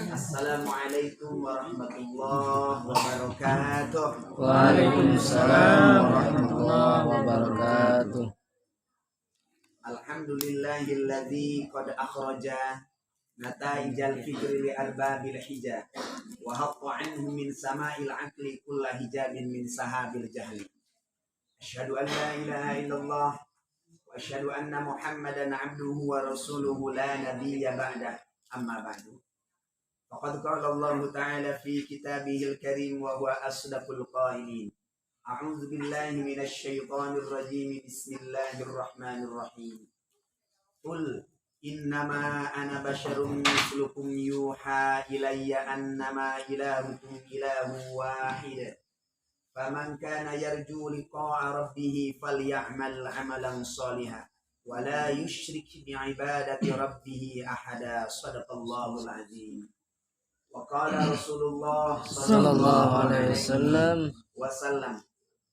Assalamualaikum warahmatullahi wabarakatuh. Waalaikumsalam warahmatullahi wabarakatuh. Alhamdulillahilladzi qad akhraja nataijal fikri li arbabil hija wa hatta anhum min sama'il aqli kulla hijabin min sahabil jahli. Asyhadu an la ilaha illallah wa asyhadu anna Muhammadan abduhu wa rasuluhu la nabiyya ba'dah. Amma ba'du. Faqad qala Allah Ta'ala fi kitabihil karim wa huwa asdaqul qailin. A'udzu billahi minasy syaithanir rajim. Bismillahirrahmanirrahim. Qul innama ana basyarum mislukum yuha ilayya annama ilahukum ilahun wahid. Faman kana yarju liqa'a rabbih falya'mal 'amalan shalihan wa la yusyrik bi'ibadati rabbih ahada. Shadaqallahul 'azim. Wa qala Rasulullah Sallallahu alaihi wasallam,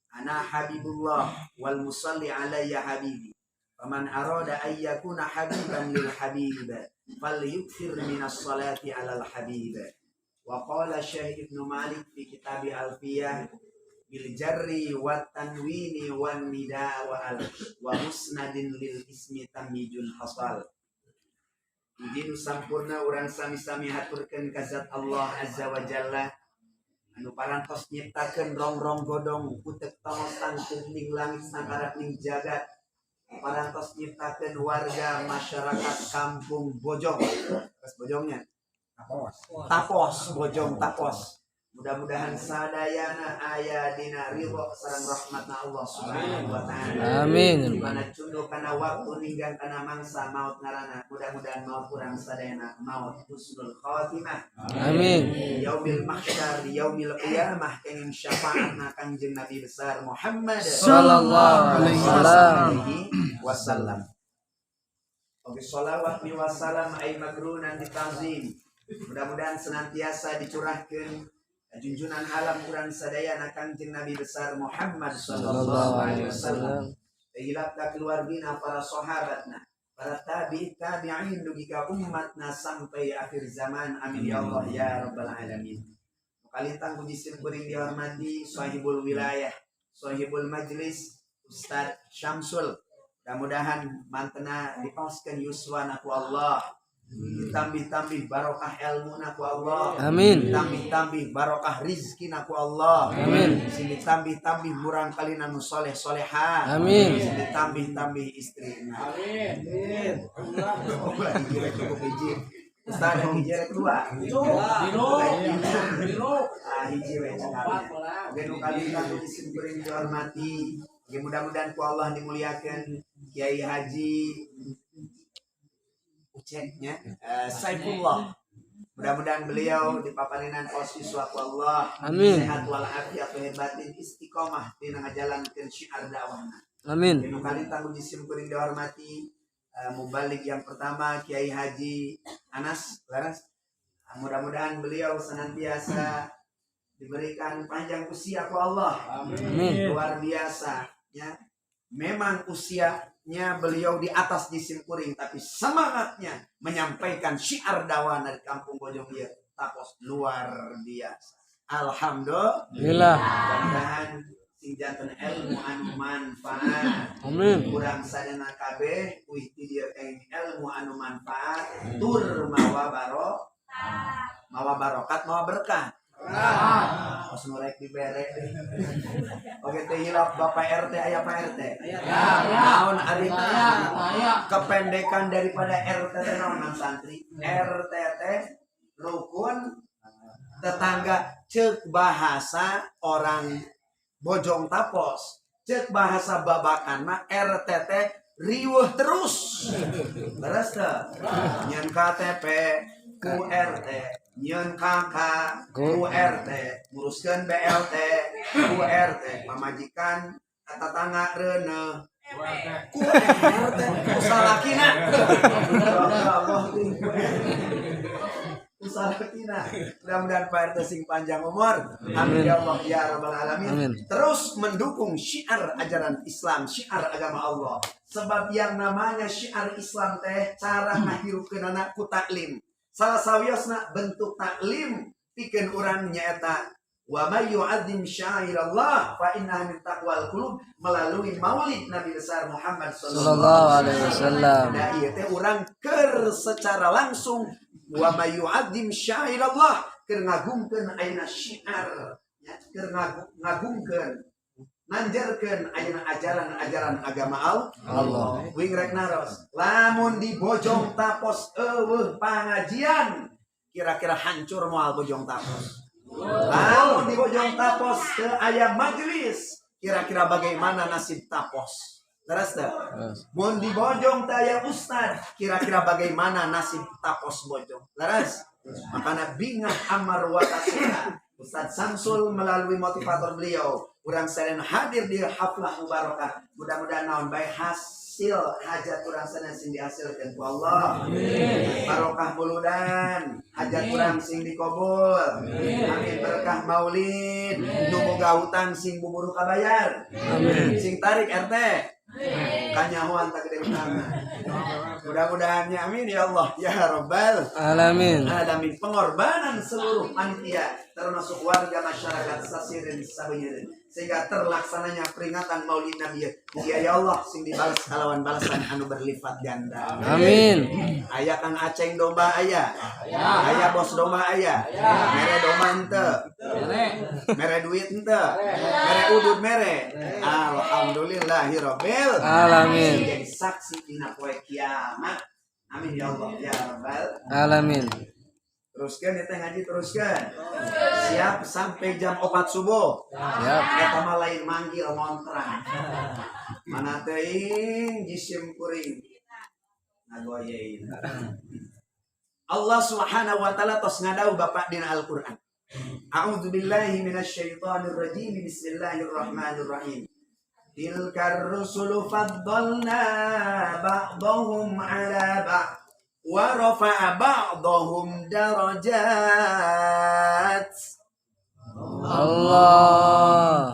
ana habibullah wal musalli alayya habibi. Faman arada an yakuna habiban lil habib falyukthir minas salati alal habib. Wa qala Syekh Ibnu Malik fi kitab Alfiyah bil jarri wat tanwini wan nida wa musnadin lil ismi tamyijun hasal. Izin sampurna urang sami-sami haturkeun ka zat Allah azza wa jalla anu parantos nyiptakeun rong-rong godong putek tongostan ning langit sangkarak ning jagat, parantos nyiptakeun warga masyarakat kampung Bojong. Terus Bojongnya Tapos, Bojong Tapos. Mudah-mudahan sadayana aya dina ridho sareng rahmatna Allah Subhanahu wa taala. Amin. Di mana cunduk kana waktu ninggang kana mangsa maut ngarana, mudah-mudahan maut urang sadayana maut husnul khatimah. Amin. Yaumil mahsyar, yaumil qiyamah kenging syafaatna Kangjeng Nabi besar Muhammad Sallallahu alaihi wasallam. Oke, sholawat mi wassalam ay magrunan ditazim. Mudah-mudahan senantiasa dicurahkeun junjunan alam urang sadayana Kangjeng Nabi besar Muhammad sallallahu alaihi wasallam. Hilapna keluargina, para sahabatna, para tabi'in dugi ka umatna sampai akhir zaman. Amin ya Allah ya rabbal alamin. Kalintang puji simkuring dihormati sahibul wilayah, sahibul majlis Ustaz Syamsul. Mudah-mudahan mantena dipauskeun yuswana ku Allah. Ditambih-tambih barokah ilmuna ku Allah. Amin. Ditambih-tambih barokah rizkina ku Allah. Amin. Ditambih-tambih murang kalina nu soleh soleha. Amin. Ditambih-tambih istrina. Amin. Allah hijrah cukup hiji. Ustaz ada hijrah dua. Hijrah sekali. Genu kalina nu disimkuring dihormati. Mudah-mudahan ku Allah dimuliakeun Kiai Haji Uceknya Saifullah. Mudah-mudahan beliau dipaparinan posiswa ku Allah. Amin. Sehat walafiat hebatin istiqomah dina ngajalankeun syiar dakwahna. Amin. Dinu kali tanggung disimkuring dihormati mubalik yang pertama Kiai Haji Anas Laras. Mudah-mudahan beliau senantiasa diberikan panjang usia ku Allah. Amin. Luar biasa ya. Memang usianya beliau di atas disimkuring, tapi semangatnya menyampaikan syiar dakwah dari kampung Bojong ieu Tapos luar biasa. Alhamdulillah. Mudah-mudahan sing janten ilmu anu manfaat. Amin. Urang sadana kabeh kuih ti dieu ilmu anu manfaat tur mawa barokat mawa berkah. Pas nurek dibere. Oke teh hilap Bapak RT aya Pak RT. Naon ari kependekan daripada RT teh naon santri? RT teh rukun tetangga, ceuk bahasa orang Bojong Tapos. Ceuk bahasa babakan mah RT teh riweuh terus. Beres teh. Nyen KTP ku RT, nyen kakak ku RT, nguruskeun BLT ku RT, pamajikan tetangga reuneuh ku RT, ku salakina. Usalakina. Mudah-mudahan Pak RT sing panjang umur. Amin ya Allah ya rabbal alamin. Amin. Terus mendukung syiar ajaran Islam, syiar agama Allah. Sebab yang namanya syiar Islam teh cara ngahirupkeunana ku taklim. salah sawiosna bentuk taklim pikeun urang nyaeta wa may yu'azzim syairallah fa innaha min taqwal qulub melalui maulid Nabi besar Muhammad Sallallahu alaihi wasallam. Da ieu teh urang keur secara langsung wa may yu'azzim syairallah keur ngagungkeun ayeuna syiar ya keur ngagungkeun nanjarkeun ayeuna ajaran agama Allah. Wing rek naros lamun di Bojong Tapos eueuh pangajian kira-kira hancur moal Bojong Tapos. Lalu di Bojong Tapos ke aya majelis, kira-kira bagaimana nasib Tapos? Terus dah. Mun di Bojong teh aya ustad, kira-kira bagaimana nasib Tapos Bojong? Terus. Makanya bingah amar wa tasina. Ustaz Samsul melalui motivator beliau, urang seren hadir di haflah mubarakah. Mudah-mudahan naon bae hasil hajat urang sana sing dihasilkeun ku Allah. Amin. Barokah buludan, hajat urang sing dikabul. Amin. Berkah maulid, nu boga hutang sing buburu kabayar. Amin. Sing tarik RT. Kanyahoan tak gede utama. Mudah-mudahannya amin ya Allah ya Rabbal Alamin. Alamin. Pengorbanan seluruh panitia termasuk warga masyarakat sasirin sabeunyeun sehingga terlaksananya peringatan Maulid Nabi. Mugia ya Allah sing dibalas kalawan balasan anu berlipat ganda. Amin. Aya Kang Aceng domba aya. Aya bos domba aya. Mere domba henteu. Mere duit henteu. Mere udud mere. Alhamdulillahirabbil Alamin. Jadi saksi dina poe kiamat. Amin ya Allah ya Rabbal Alamin. Teruskan eta ngaji teruskan. Siap sampai jam 4 subuh. Siap. Eta mah lain manggil montrang. Mana teuing jisim kuring. Ngagoyein. Allah Subhanahu wa taala tos ngadau Bapak dina Al-Qur'an. A'udzubillahi minasyaitonir rajim. Bismillahirrahmanirrahim. Tilkar rusulu faddalna ba'dahum 'ala ba'd wa rafa'a ba'dahum darajat. Allah.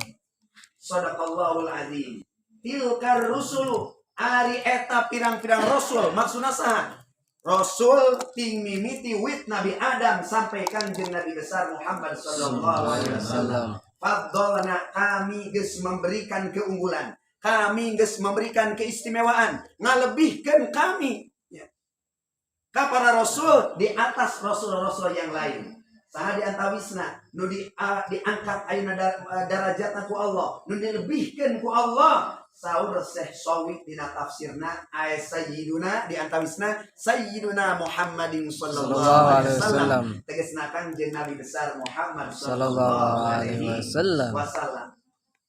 Shadaqallahul azim. Tilkar rusulu ari eta pirang-pirang rasul maksudna saha? Rasul ting mimiti wit Nabi Adam sampai kanjeng Nabi besar Muhammad sallallahu alaihi wasallam. Faddalna kami geus memberikan keunggulan, kami geus memberikan keistimewaan, ngalebihkeun kami ya. Ka para rasul di atas rasul-rasul yang lain. Saha di antawisna nu diangkat ayeuna darajatna ku Allah, nu dilebihkeun ku Allah. Saur Syekh Shawi dina tafsirna ayat sayyiduna di antawisna sayyiduna Muhammadin sallallahu alaihi wasallam. Tegasna kanjeng Nabi besar Muhammad sallallahu alaihi wasallam.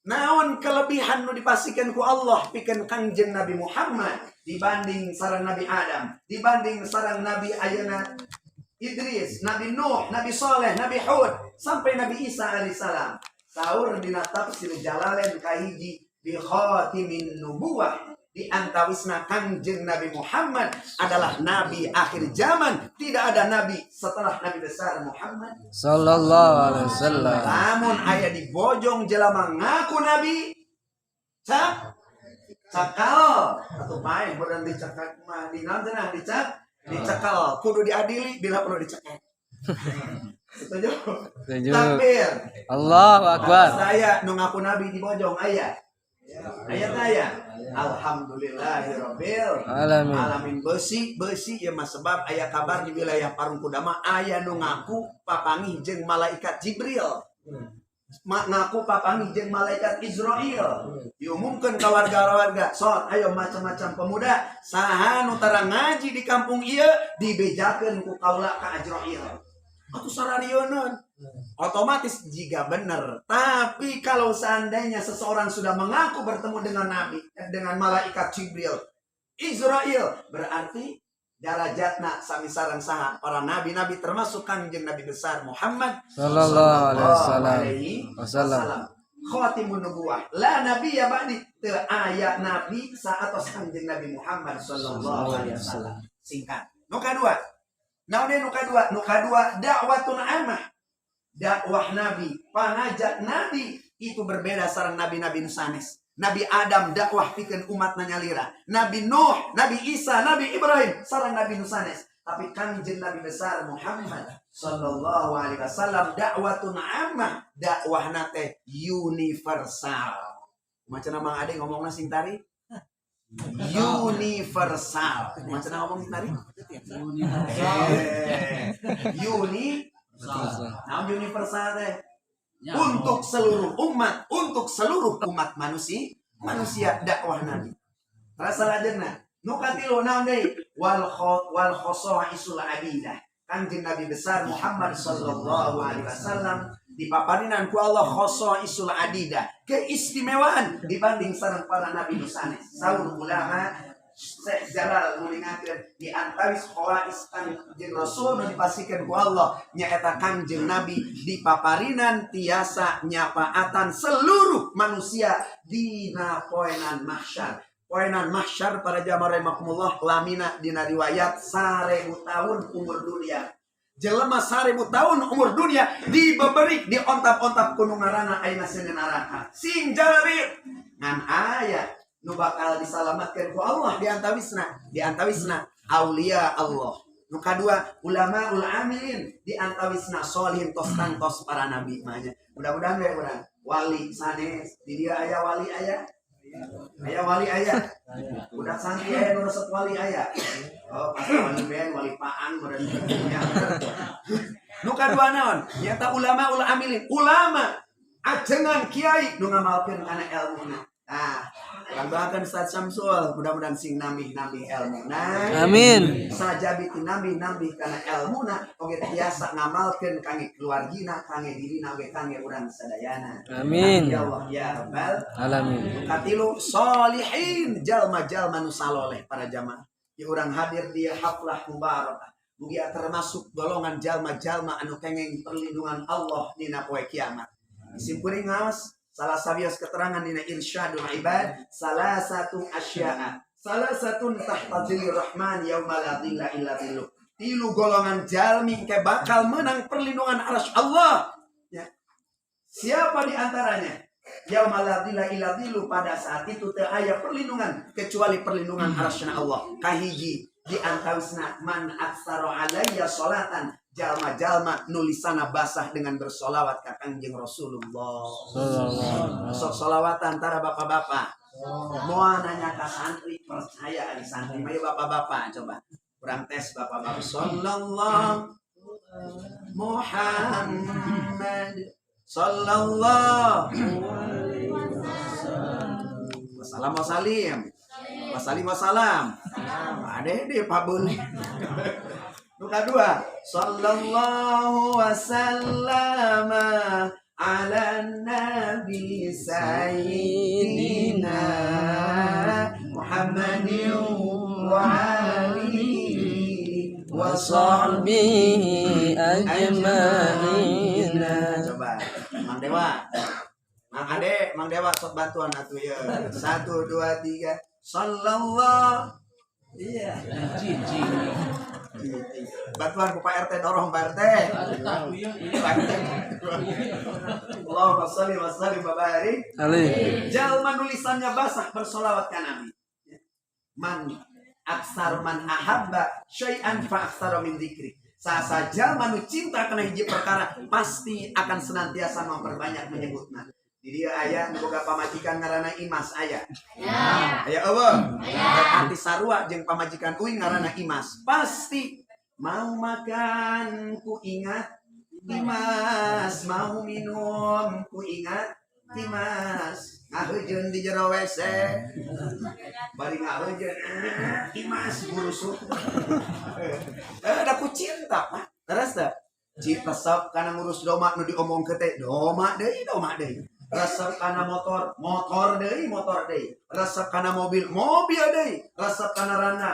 Naon kelebihan nu dipasikeun ku Allah pikeun kanjeng Nabi Muhammad dibanding sareng Nabi Adam, dibanding sareng Nabi ayeuna Idris, Nabi Nuh, Nabi Saleh, Nabi Hud sampai Nabi Isa alaihissalam. Saur dina tafsir Jalalain kahiji bi khatimin nubuwah di antawisna kanjeng Nabi Muhammad adalah nabi akhir zaman, tidak ada nabi setelah Nabi besar Muhammad Sallallahu alaihi wasallam. Namun aya di bojong jelema ngaku nabi cakal atuh pae beurang dicekak mah dinaon dicekal kudu diadili bila perlu dicekak. Setuju? Takbir. Allahu akbar. Saya nu ngaku nabi di bojong aya. Ayat alhamdulillahirabbil alamin. Besi ya mas sebab aya kabar di wilayah Parung Kudama aya nu ngaku papangih jeung malaikat Jibril, ngaku papangih jeung malaikat Israil. Diumumkeun ka warga-warga, sok ayo macam-macam pemuda saha nu tara ngaji di kampung ieu dibejakeun ku kaula ka Israil. Atuh sararieun otomatis jika benar. Tapi kalau seandainya seseorang sudah mengaku bertemu dengan nabi, dengan malaikat Jibril, Israel, berarti darajatna sami sareng saha para nabi-nabi termasuk kanjeng Nabi besar Muhammad sallallahu alaihi wasallam. Khatimun nubuwah. La nabiyya ba'di, teu aya nabi saatos kanjeng Nabi Muhammad sallallahu alaihi wasallam. Singkat. Nu kadua. Naon nu kadua? Nu kadua dakwatun amah. Dakwah Nabi, pangajak Nabi itu berbeda sareng nabi-nabi nu sanes. Nabi Adam dakwah pikeun umatna nyalira. Nabi Nuh, Nabi Isa, Nabi Ibrahim sareng nabi nu sanes. Tapi Kanjeng Nabi besar Muhammad sallallahu alaihi wasallam dakwatun ammah, dakwahna teh universal. Macam nama ade ngomongna sing tari universal. Macam ngomong sing tari nah, universal teh untuk seluruh umat manusia dakwah Nabi. Rasa lajengna nu katilu naon deui wal khosaisul abidah. Kanjeng Nabi besar Muhammad sallallahu alaihi wasallam dipaparinan ku Allah khosaisul adidah, keistimewaan dibanding sareng para nabi nu sanes. Saur ulama Syekh Jalal ngulingakeun di antawis khawais Kanjeng Rasul nu dipasikeun ku Allah nyaeta Kanjeng Nabi dipaparinan tiasa nyapaatan seluruh manusia dina poenan mahsyar. Poenan mahsyar para jamaah rahimakumullah lamina dina riwayat 1000 tahun umur dunia. Jelema 1000 tahun umur dunia dibeberik diontap-ontap ku nu ngaranna ayeuna seueur neraka. Sing jarir ngan aya nu bakal disalamatkeun ku Allah di antawisna aulia Allah. Nu kadua ulamaul amilin di antawisna sholihin tos para nabi mah. Mudah-mudahan we urang wali sanes di dieu aya wali aya. Aya wali aya. Budak santri aya nu resep wali aya. Oh, pasti wali ben, wali paang meureun. Nu kadua naon? Nyata ulamaul amilin. Ulama ajengan kiai nu ngamalkeun kana elmuna. Nah, urang doakeun Ustaz Syamsul, mudah-mudahan sing nambih-nambih elmuna. Amin. Sajabi ti nambih-nambih kana elmuna, oge tiasa ngamalkeun kangge keluargina, kangge dirina we kangge urang sadayana. Amin. Ya Allah ya Rabbal Alamin. katilu sholihin, jalma-jalma nu saloleh para jamaah. Di urang hadir di haflah mubarakah. Mugi termasuk golongan jalma-jalma anu kenging perlindungan Allah dina poe kiamat. Simpeuring ngaos salah sabios keterangan dina irsyadul ibad salah satu asya'a salah satu tahta zilir rahman yauma la dhilla illa dhilluh. Tilu golongan jalmi ke bakal menang perlindungan arsy Allah ya. Siapa di antaranya? Yauma la dhilla illa dhilluh, pada saat itu teu aya perlindungan kecuali perlindungan arsy-Na Allah. Kahiji di antawisna man aktsara alayya sholatan, jalma-jalma nulisana basah dengan bersolawat ka Kanjeng Rasulullah. Sok solawat antara bapak-bapak. Moal nanya ka santri percaya ari santri mah bapak-bapak coba. Kurang tes bapak-bapak. Sallallahu Muhammad sallallahu alaihi wasallam. Wassalam. Ade deh Pak Bun. Nu kadua, sallallahu wasallama ala nabi sayyidina Muhammadin wa alihi wa sahbihi ajma'in. Coba, Mang Dewa. Mang Dewa sok bantuan atuh ya. 1 2 3. Sallallahu. Iya. Bantuan ku Pak RT, dorong Pak RT. Allahumma shalli wa sallim wa barik. Jalma nulisannya basah bersolawat ka Nabi. Man ahabba syai'an fa aktsara min dzikri. Sasa jalma nu cinta kana hiji perkara pasti akan senantiasa memperbanyak menyebutna. Di dia aya nu boga pamajikan ngaranna Imas aya. Ya. Aya eueuh. Berarti sarua jeung pamajikan uing ngaranna Imas. Pasti mau makan ku ingat Imas, mau minum ku ingat Imas. Ngaheujeun di jero WC. Bari ngaheujeun Imas burusuk. Ada ku cinta, Pak. Terus teh cinta sok kana ngurus doma nu diomongkeun teh doma deui. Resep kana motor deui. Resep kana mobil deui. Resep kana randa.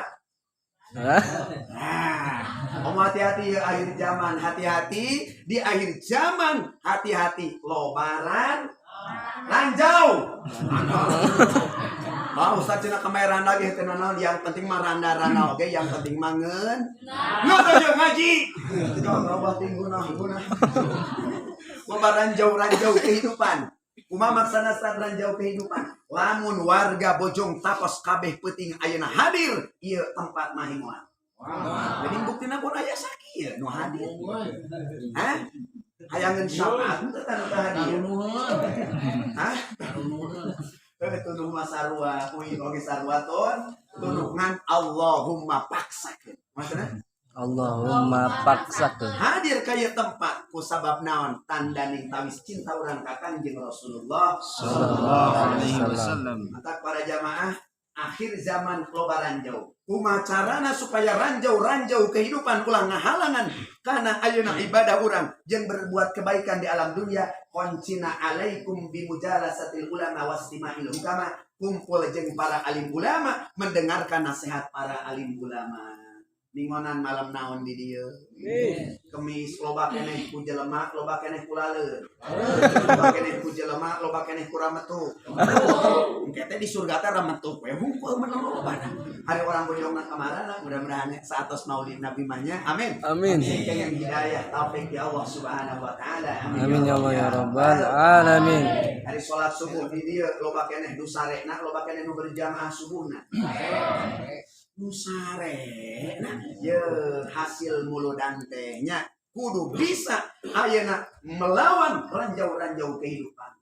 Hati-hati ya akhir zaman, hati-hati di akhir zaman, hati-hati lobaran ranjau. Mau Ustaz cenah kemeran lagi teh naon yang penting mah randa-randa oge, yang penting mah ngeun. Ngaji. Coba tingguna. Loba ranjau kehidupan. Kumaha maksana saat ranjau kehidupan? Lamun warga Bojong Tapos kabeh peuting ayeuna hadir ieu tempat mahimuan. Jadi buktina pun aya sakieu nu hadir. Hah? Hayangan syafaat teh kan hadir. Hah? Tuduh masarua, kuing oge sarwaton, tuduhan Allahumma paksakeun. Maksudna Allahumma paksakeun. hadir ka ieu tempat ku sabab naon? Tandaning tawis cinta urang ka Kanjeng Rasulullah Sallallahu alaihi wasallam. Mata para jamaah, akhir zaman loba ranjau. Kumaha carana supaya ranjau-ranjau kehidupan ulang ngahalangan karena ayeuna ibadah urang jeung berbuat kebaikan di alam dunia. Koncina alaikum bimujalasatil ulama wastima'il hukama. Kumpul jeung para alim ulama, mendengarkan nasihat para alim ulama. Ningonan malam naon di dieu. Kemis loba keneh ku jelema, loba keneh ku laleur. Loba keneh ku jelema, loba keneh ku rametuk. Engke teh di surga teh rametuk we hungkul meunang lobana. Hari orang boyongna kamarana, mudah-mudahan saatos maulid Nabi manya. Amin. Amin. Yang hidayah taufik ya Allah Subhanahu wa taala. Amin ya Allah ya rabbal alamin. Hari salat subuh di dieu loba keneh nu sarena, loba keneh nu berjamaah subuhna. Nusarena ye hasil muludan tehnya kudu bisa ayeuna melawan ranjau-ranjau kehidupan.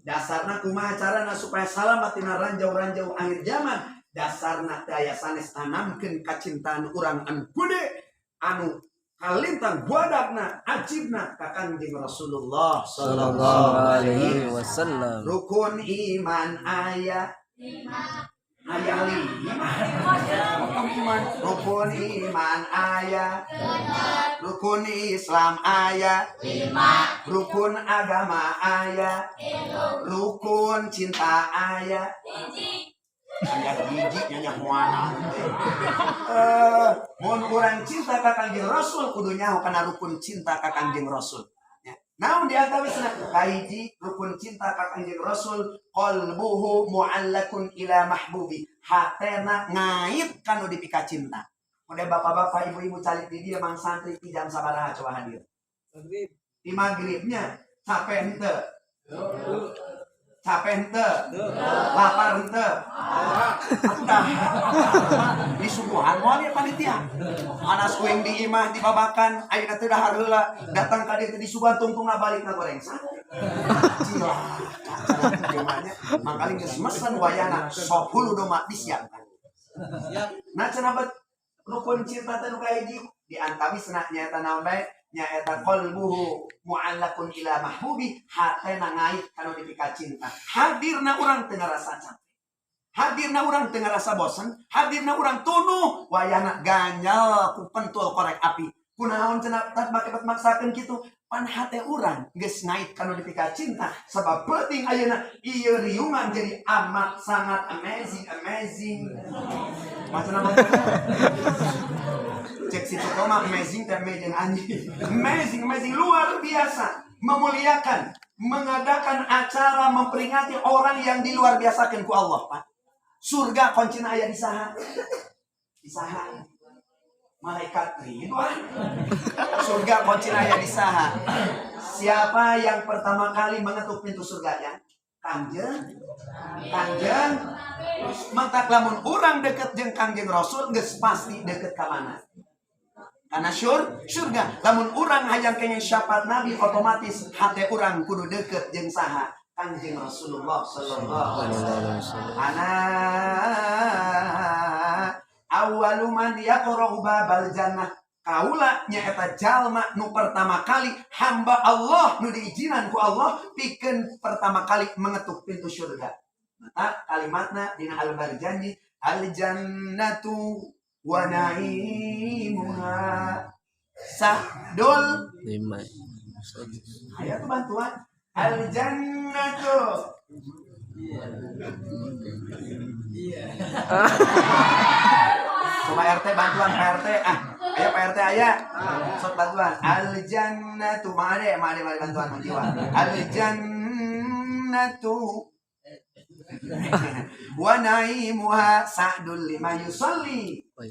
Dasarna kumaha carana supaya salamat tina ranjau-ranjau akhir zaman? Dasarna teh aya sanes tanamkeun kacintaan urang anu kude anu kalintang buadagna ajibna ka Kanjeng Rasulullah Sallallahu alaihi wasallam. Rukun iman aya ayah lima rukun iman ayah rukun Islam ayah rukun agama ayah rukun cinta ayah ayah biji nyanyi muana mun urang cinta ka Kanjeng Rasul kudu nyaho kana rukun cinta ka Kanjeng Rasul. Namun di antawisna kahiji rukun cinta ka Kanjeng Rasul qalbuhu mu'allakun ila mahbubi. Hatena ngait kanu dipika cinta. Mode bapak-bapak ibu-ibu calit di dia mang santri ti jam sabaraha coba hadir. Di magribnya capek henteu. Capek henteu. Lapar henteu. Atuh di subuhan moal ya panitia. Anas kuing di imah dibabakan ayeuna teh dahar heula datang ka dieu di subuhan tungtungna balikna goreng sate. Cilah. Jemaahnya mangkali geus mesen wayana sok hulu doma disiapkan. Nah cenah rukun cinta teh nu kahiji di antawisna nyaeta naon bae? Nyaeta qalbuhu mu'allakun ila mahbubi, hatena ngait kanu dipika cinta. Hadirna urang teu ngarasa capek. Hadirna urang teu ngarasa bosen, hadirna urang tunuh wayana ganyal ku pentul korek api. Kunaon cenah tak make maksakeun kitu? Pan hate urang geus ngait kanu dipika cinta sabab penting ayeuna ieu riungan jadi amat sangat amazing. Macam apa? Cek situ koma amazing luar biasa, memuliakan, mengadakan acara memperingati orang yang di luar biasakeun ku Allah, Pak. Surga kuncina aya di saha? Di saha? Malaikat Ridwan. Surga kuncina aya di saha? Siapa yang pertama kali mengetuk pintu surganya? Kanjeng. Mangtak lamun urang deket jeung Kanjeng Rasul geus pasti deket ka mana? Kana surga. Lamun urang hayang kenging syafaat Nabi otomatis hate urang kudu deket jeung saha? Kanjeng Rasulullah sallallahu alaihi wasallam. Ana awwalu man yaqra'u babal jannah. Kaula nyaeta jalma nu pertama kali hamba Allah nu diizinan ku Allah pikeun pertama kali mengetuk pintu surga. Mata kalimatna dina Al-Barjanji al-jannatu wa na'imuha sahdul 5. Ayo tuh bantuan al-jannatu. Coba RT bantuan RT ayo Pak RT aya. Sok bantuan al-jannatu made bantuan bantuan. Al-jannatu wa naimuha sa'dul lima yusalli wa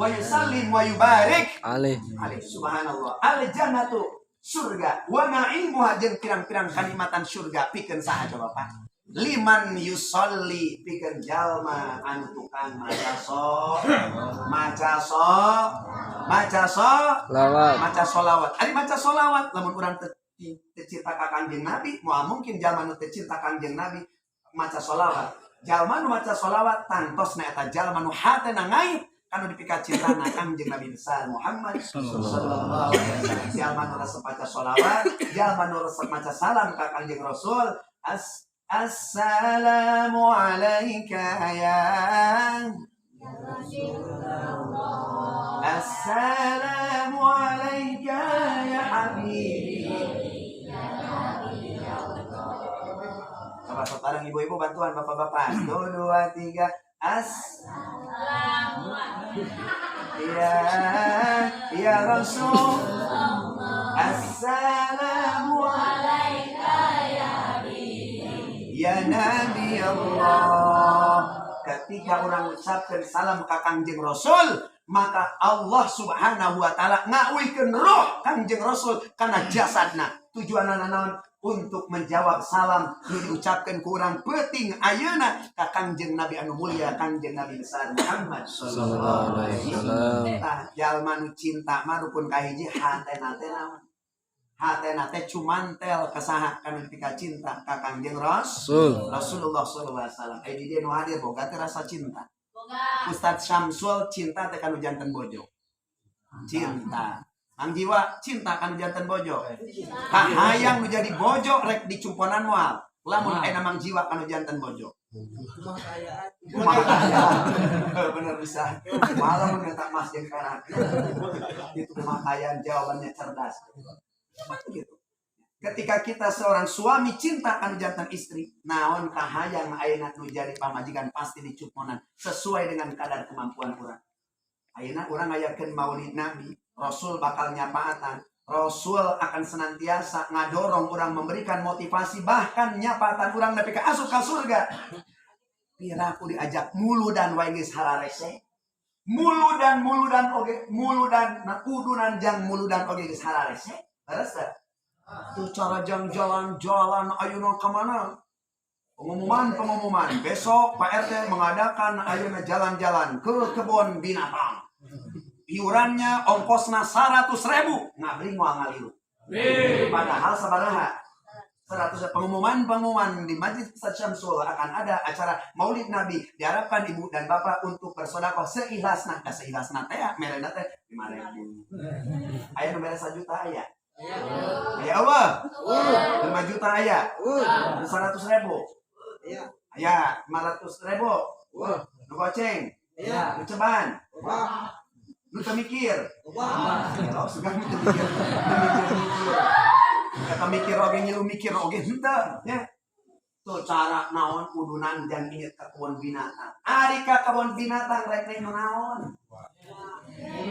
yusallim wa yubarik alaih subhanallah. Al-jannatu surga wa na'imuha jeung pirang-pirang kanikmatan surga pikeun saha coba Pak? Liman yusolli pikeun jalma anu tukang maca solawat. Ari maca solawat lamun urang teu cinta ka Kangjeng Nabi, moal mungkin jalma nu teu cinta Kangjeng Nabi maca solawat. Jalma nu maca solawat tantosna eta jalma nu hatena ngaib kanu dipika cintana Kangjeng Nabi besar Muhammad sallallahu alaihi wasallam. Jalma nu resep maca solawat, jalma nu resep maca salam ka Kangjeng Rasul. Assalamu alayka ya Assalamu alayka ya habibi. Coba sekarang ibu-ibu bantuan bapak-bapak. 1, 2, 3. Assalamu alayka ya Rasul. Assalamu alayka ya ya Nabi Allah. Ketika orang ucapkan salam ke Kangjeng Rasul, maka Allah Subhanahu wa taala ngawikeun roh Kangjeng Rasul kana jasadna. Tujuanna naon? Untuk menjawab salam nu diucapkeun ku urang peuting ayeuna ka Kangjeng Nabi anu mulia, Kangjeng Nabi besar Muhammad sallallahu alaihi wasallam. Jalma nu cinta mah rukun kahiji hatena teh naon? Hatena teh cumantel ka saha kana pika cinta ka Kangjeng Rasulullah sallallahu alaihi wasallam. Ai di dieu nu hadir boga teh rasa cinta. Ustaz Syamsul cinta teh kanu janten bojo. Cinta. Ang jiwa cinta kanu janten bojo. Kahayang nu jadi bojo rek dicumponan moal. Lamun aya mang jiwa kanu janten bojo. Bener bisa. Malam minta mas jeung kana. Itu kemakayaan jawabannya cerdas. Gitu. Ketika kita seorang suami cinta kanu jantan istri, naon kahayang ayeuna nu jadi pamajikan pasti dicumponan sesuai dengan kadar kemampuan urang. Ayeuna urang ngayakeun maulid Nabi, Rasul bakal nyapaatan. Rasul akan senantiasa ngadorong urang, memberikan motivasi, bahkan nyapaatan urang nepi ka asup ka surga. Piraku diajak muludan wae geus hararese. Muludan oge, muludan na kudunan jang muludan oge geus hararese. Beres teh? Tuh cara jang jalan-jalan ayeuna ka mana? Pengumuman. Besok Pak RT mengadakan ayeuna jalan-jalan ke kebun binatang. Iurannya ongkosna 100.000. Ngabring moal ngaliru. Padahal sabaraha? 100 pengumuman di Masjid Ustaz Syamsul akan ada acara Maulid Nabi. Diharapkan ibu dan bapak untuk bersedekah seikhlasna. Seikhlasna teh merena teh 5.000. Aya nu mere 1 juta aya. Ya Allah, 5 juta aya, 100.000, aya 500.000, nu goceng, nu ceban, nu temikir, sudah nu temikir, kata mikir oge nyilu mikir oge henteu, nya. Tuh cara naon kudunan jang inget ka kebun binatang. Ari ka kebun binatang rek naon?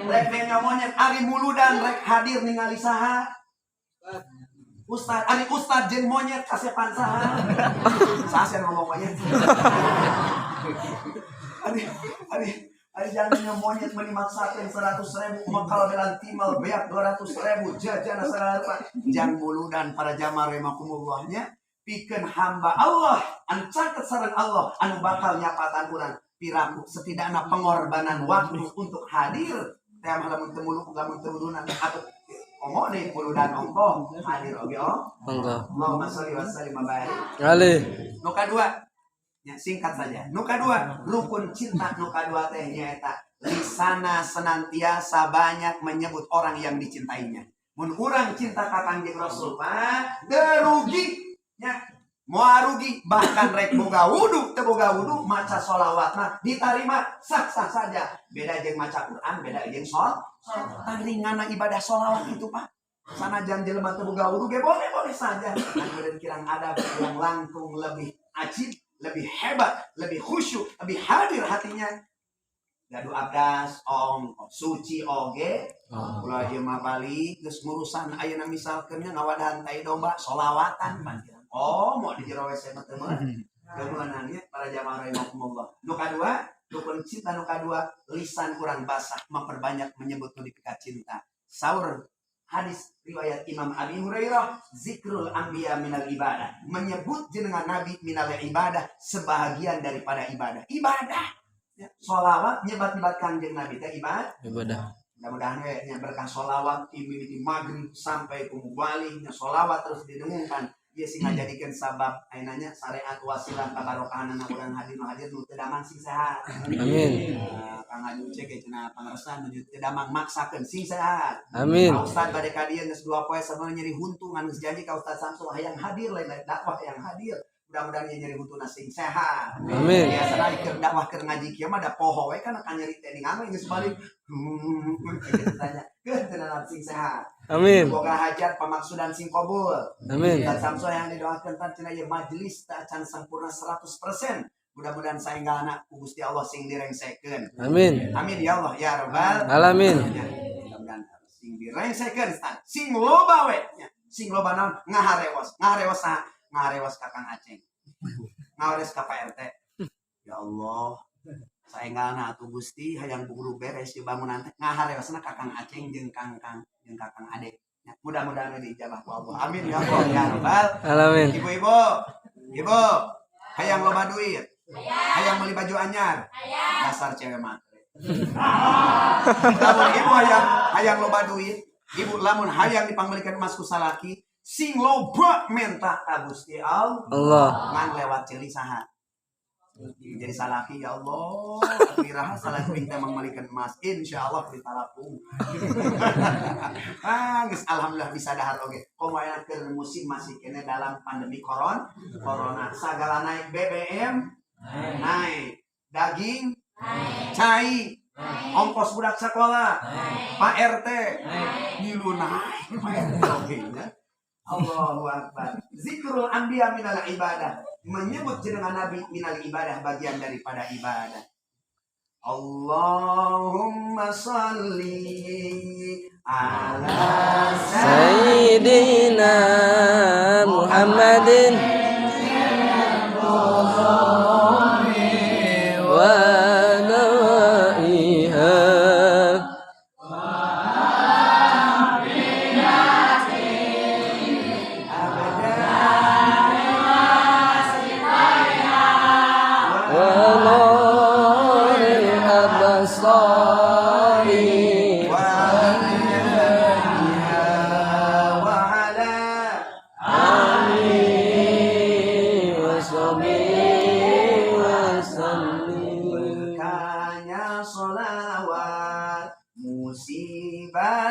Rek monyet ari muludan rek hadir ningali saha? Ustaz, ari ustaz jeung monyet kasepan saha? Saha ngomong monyet? Ari jangan monyet meuli maksakeun 100.000 makal belan timal beak 200.000 jajana sararpa. Jang muludan para jamaah rahimakumullah pikeun hamba Allah anu caket sareng Allah anu bakal nyapatan urang piraku setidakna pengorbanan waktu untuk hadir teh lamun teu muluk lamun teu muludan atuh omong deui muludan ongko hadir oge Allahumma sholli wa sallim wa barik alaihi. Nu kadua nya singkat saja. Nu kadua rukun cinta nu kadua teh nyaeta lisana senantiasa banyak menyebut orang yang dicintainya. Mun urang cinta ka Kangjeng Rasul Pak teu rugi nya moal rugi bahkan rek boga wudu teu boga wudu maca sholawat mah ditarima sah-sah saja. Beda jeung maca Quran, beda jeung ringanna ibadah sholawat itu Pak. Sanajan jelema teu boga wudu ge boleh saja. Kemudian kirang adab yang langkung lebih ajib, lebih hebat, lebih khusyuk, lebih hadir hatinya. Gadu abdas suci oge. Ulah ieu mah balik geus ngurusan ayeuna misalkeun ngawadahan tai domba sholawatan Pak. Mau di jero WC mah teu mah. Kemudian para jamaah rahimakumullah. Nu kadua, rukun cinta nu kadua, lisan kurang basah memperbanyak menyebut nu dipika cinta. Saur Hadis riwayat Imam Abi Hurairah, zikrul anbiya minal ibadah. Menyebut jenengan Nabi minal ibadah, sebahagian daripada ibadah. Ibadah. Ya, sholawat nyebat-nyebat kanjeng Nabi teh ibadah. Mudah-mudahan nya berkah sholawat imiti maghrib sampai kumubali nya sholawat terus didengungkan. Dia sih ngajadikeun sabab ayeuna syariat wasilah kabarokahanna urang hadir nu teu damang sing sehat. Amin. Kang Aju cek cenah pangarsan menuju teu damang maksakeun sing sehat. Amin. Ka Ustaz bade ka dieu geus 2 poe sabana nyeri huntu ngan geus janji ka Ustaz Samsul hayang hadir lain dakwah yang hadir. Mudah-mudahan ieu nyeri huntuna sing sehat. Amin. Biasa keur dakwah keur ngaji kieu mah da poho we kana ka nyeri teh ningali geus balik. Tanya, keuntungan sing sehat. Amin. Boga hajat pamaksudan sing kabul. Amin. Dan Samsul yang didoakeun tan cenah ieu majelis teu acan sampurna 100%. Mudah-mudahan saenggana ku Gusti Allah sing direngsekeun. Amin. Amin ya Allah ya rabbal Alamin. Mudah-mudahan sing direngsekeun sing loba we. Sing loba naon ngaharewas. Ngaharewas ka Kang Aceng. Ngaharewas ka Pak RT. Ya Allah. Saenggana atuh Gusti hayang buru beres di bangunan teh ngaharewasna ka Kang Aceng jeung Kakang Ade. Ya, mudah-mudahan diijabah ku Allah. Amin ya Allah ya rabbal Alamin. Ibu, hayang loba duit. Hayang beli baju anyar. Dasar cewek matre. Lamun ibu hayang loba duit, ibu lamun hayang dipanggilkeun emas ku salaki, sing loba menta ka Gusti Allah. Ngan lewat ceuli saha? Jadi salaki ya Allah, wiraha salaki kita mengalihkan emas, insyaallah kita lapung. Geus alhamdulillah bisa dahar oge. Komayan keur musim masih kene dalam pandemi corona. Sagala naik BBM, naik daging, cai, ongkos budak sekolah, Pak RT, ngilu naik, Pak RT oge nya. Allahu Akbar. Zikrul anbiya minal ibadah. Menyebut jenengan Nabi minal ibadah, bagian daripada ibadah. Allahumma sholli ala Sayyidina Muhammadin wa nawaiha